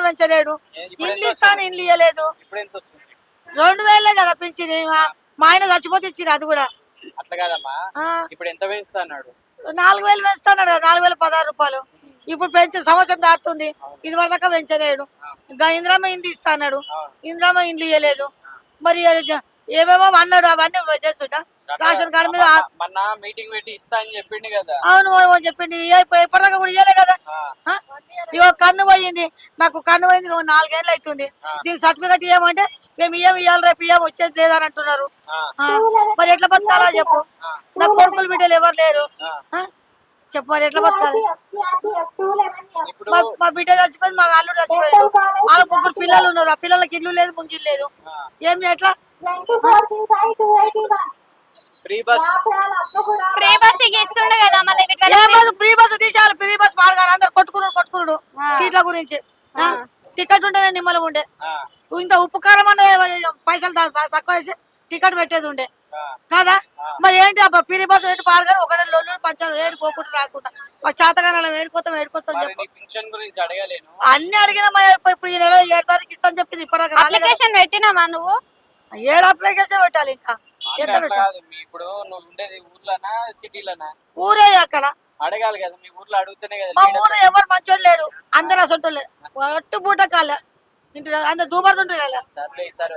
పెంచలేడు. ఇండ్లు ఇస్తాను, ఇండ్లు ఇవ్వలేదు. 2000 కదా పింఛని. మా ఆయన చచ్చిపోతే ఇచ్చిన అది కూడా. అట్లా కాదమ్మా, ఇప్పుడు ఎంత పెంచుతున్నాడు? 4000 పెంచుతున్నాడు కదా, 4016 రూపాయలు. ఇప్పుడు పెంచే సంవత్సరం దాటుతుంది, ఇది వరదాకా పెంచలేడు. ఇంకా ఇందిరమ్మ ఇండ్లు ఇస్తాడు, ఇందిరమ్మ ఇండ్లు ఇవ్వలేదు. మరి ఏమేమో అన్నాడు, అవన్నీ చేస్తుంటా. రేషన్ కార్డు మీద మీటింగ్ పెట్టి ఇస్తా అని చెప్పిండు కదా. అవును చెప్పింది, ఇప్పటిదాకా కూడా ఇవ్వలే కదా. ఇగో కన్ను పోయింది, నాకు కన్ను పోయింది 4 ఏళ్ళు అవుతుంది. దీని సర్టిఫికెట్ ఇవ్వమంటే మేము ఇవ్వాలి, రేపు ఇవ్వం, వచ్చేది లేదని అంటున్నారు. మరి ఎట్లా బతకాలా చెప్పు? నాకు కొడుకులు బిడ్డలు ఎవరు లేరు, చెప్పు మరి ఎట్లా బతకాలి? మా బిడ్డ చచ్చిపోయింది, మా అల్లుడు చచ్చిపోయాడు, వాళ్ళ 3 పిల్లలు ఉన్నారు. ఆ పిల్లలకి ఇల్లు లేదు, ముంగిల్లు లేదు. ఏమి ఎట్లా? ఫ్రీ బస్ ఇస్తుండే కదా, ఫ్రీ బస్ తీసేయాలి. ఫ్రీ బస్ పాడగాలి, అందరు కొట్టుకున్నాడు సీట్ల గురించి. టికెట్ ఉంటేనే నిమ్మలం ఉండే. ఇంత ఉపకారం అనే పైసలు తక్కువ వేసి టికెట్ పెట్టేది ఉండే కదా. మరి ఏంటి ఫ్రీ బస్ ఏంటి పాడగానే ఒకటే లోన్లు పంచాలి, ఏడుకోకుండా రాకుండా. మా చేతగానే ఏడుకొస్తాం చెప్పు. అన్ని అడిగినా ఇప్పుడు ఈ నెల 7 తారీఖు ఇస్తాను చెప్పింది. ఇప్పటిదాకా అప్లికేషన్ పెట్టినావా నువ్వు? 7 అప్లికేషన్ పెట్టాలి. ఇంకా ఇప్పుడు నువ్వు ఉండేది ఊర్లోనా సిటీలోనా? ఊరే అక్కడ. అడగాలి కదా, మీ ఊర్లో అడుగుతూనే కదా. మా ఊర్లో ఎవరు మంచోడు లేడు, అందరు అసలు ఒట్టు పూట కాలే ఇంటి అందరు దూబడుతుంటారు.